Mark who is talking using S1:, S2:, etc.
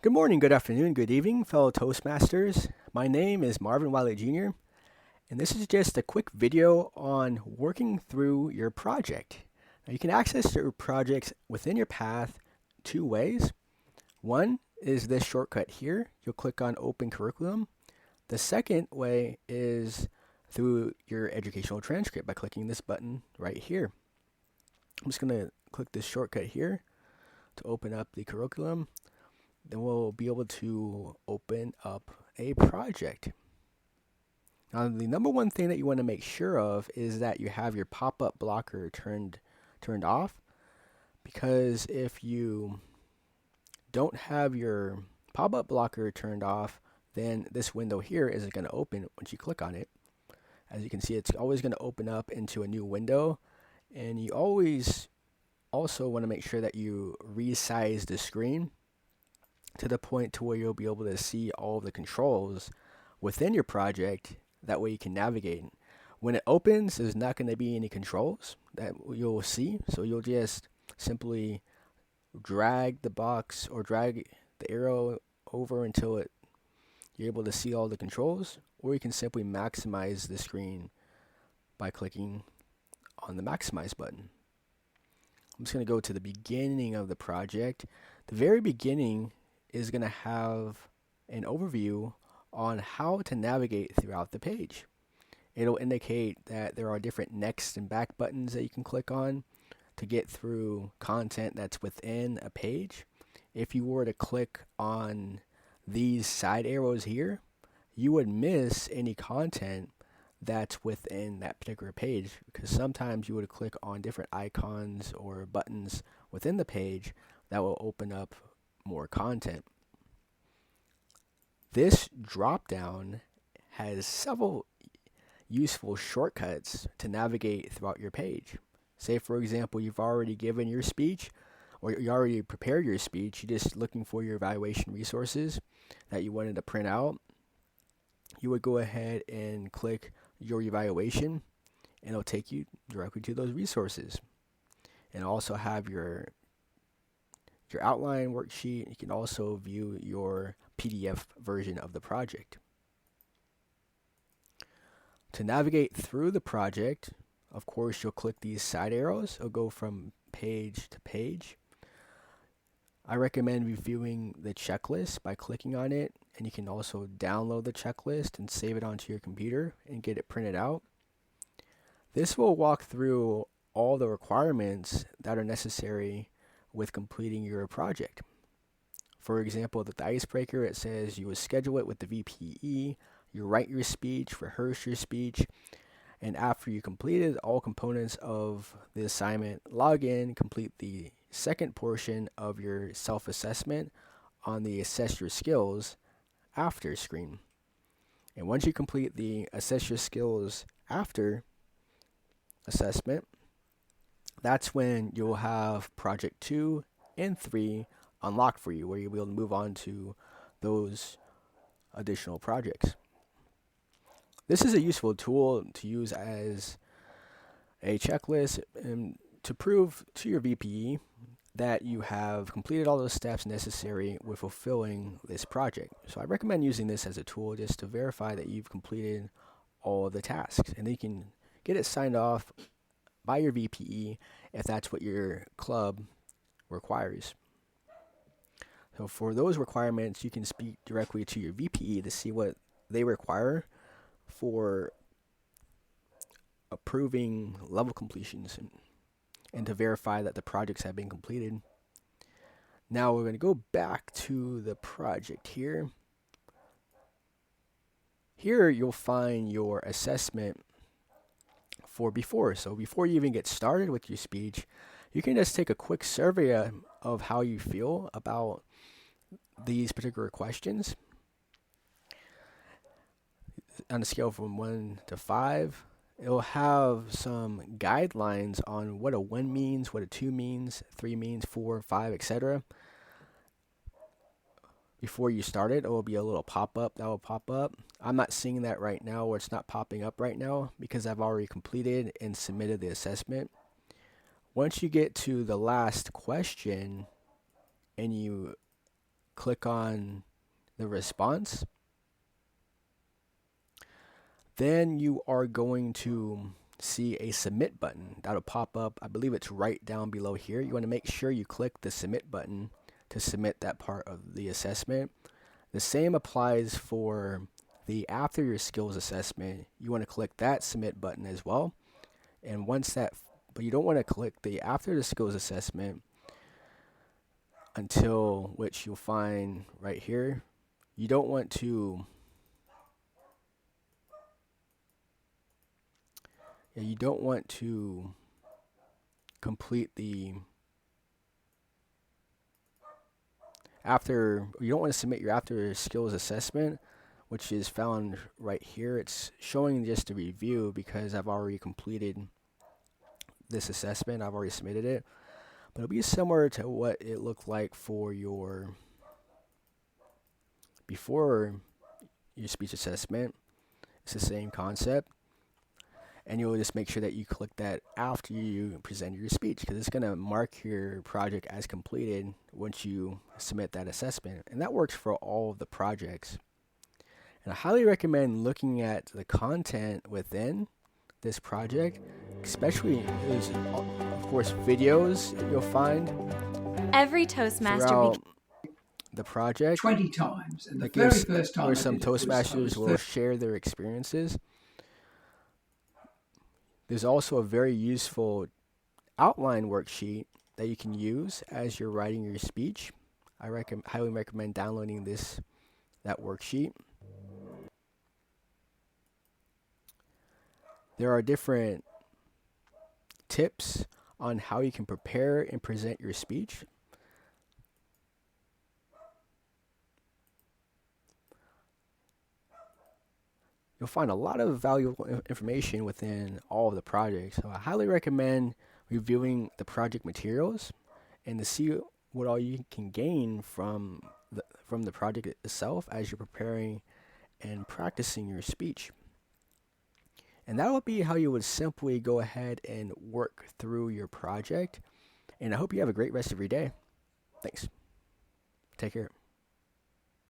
S1: Good morning, good afternoon, good evening, fellow Toastmasters. My name is Marvin Wiley Jr., and this is just a quick video on working through your project. Now, you can access your projects within your path two ways. One is this shortcut here. You'll click on Open Curriculum. The second way is through your educational transcript by clicking this button right here. I'm just going to click this shortcut here to open up the curriculum. Then we'll be able to open up a project. Now, the number one thing that you want to make sure of is that you have your pop-up blocker turned off, because if you don't have your pop-up blocker turned off, then this window here isn't going to open once you click on it. As you can see, it's always going to open up into a new window, and you always also want to make sure that you resize the screen to the point to where you'll be able to see all of the controls within your project. That way you can navigate. When it opens, there's not going to be any controls that you'll see, so you'll just simply drag the box or drag the arrow over until you're able to see all the controls, or you can simply maximize the screen by clicking on the maximize button. I'm just going to go to the beginning of the project. The very beginning is going to have an overview on how to navigate throughout the page. It'll indicate that there are different next and back buttons that you can click on to get through content that's within a page. If you were to click on these side arrows here, you would miss any content that's within that particular page, because sometimes you would click on different icons or buttons within the page that will open up more content. This drop down has several useful shortcuts to navigate throughout your page. Say, for example, you've already given your speech, or you already prepared your speech, you're just looking for your evaluation resources that you wanted to print out. You would go ahead and click your evaluation, and it'll take you directly to those resources. And also have your outline worksheet. You can also view your PDF version of the project. To navigate through the project, of course, you'll click these side arrows. It'll go from page to page. I recommend reviewing the checklist by clicking on it, and you can also download the checklist and save it onto your computer and get it printed out. This will walk through all the requirements that are necessary with completing your project. For example, with the icebreaker, it says you will schedule it with the VPE, you write your speech, rehearse your speech, and after you completed all components of the assignment, log in, complete the second portion of your self-assessment on the Assess Your Skills After screen. And once you complete the Assess Your Skills After assessment, that's when you'll have project 2 and 3 unlocked for you, where you'll be able to move on to those additional projects. This is a useful tool to use as a checklist and to prove to your VPE that you have completed all those steps necessary with fulfilling this project. So I recommend using this as a tool just to verify that you've completed all of the tasks, and then you can get it signed off by your VPE if that's what your club requires. So for those requirements, you can speak directly to your VPE to see what they require for approving level completions and to verify that the projects have been completed. Now we're going to go back to the project here. Here you'll find your assessment for before. So before you even get started with your speech, you can just take a quick survey of how you feel about these particular questions on a scale from 1 to 5. It'll have some guidelines on what a 1 means, what a 2 means, 3 means, 4, 5, etc. Before you start it will be a little pop-up that will pop up. I'm not seeing that right now, or it's not popping up right now, because I've already completed and submitted the assessment. Once you get to the last question and you click on the response. Then you are going to see a submit button that'll pop up. I believe it's right down below here. You want to make sure you click the submit button to submit that part of the assessment. The same applies for the after your skills assessment. You want to click that submit button as well. And once that, but you don't want to click the after the skills assessment until which you'll find right here. You don't want to complete the you don't want to submit your after skills assessment, which is found right here. It's showing just a review because I've already completed this assessment. I've already submitted it, but it'll be similar to what it looked like for your before your speech assessment. It's the same concept. And you'll just make sure that you click that after you present your speech, because it's going to mark your project as completed once you submit that assessment. And that works for all of the projects. And I highly recommend looking at the content within this project, especially there's, of course, videos that you'll find
S2: every Toastmaster
S1: throughout the project
S3: 20 times. And the very first time
S1: where some Toastmasters will share their experiences. There's also a very useful outline worksheet that you can use as you're writing your speech. I highly recommend downloading that worksheet. There are different tips on how you can prepare and present your speech. You'll find a lot of valuable information within all of the projects. So I highly recommend reviewing the project materials and to see what all you can gain from the project itself as you're preparing and practicing your speech. And that would be how you would simply go ahead and work through your project. And I hope you have a great rest of your day. Thanks. Take care.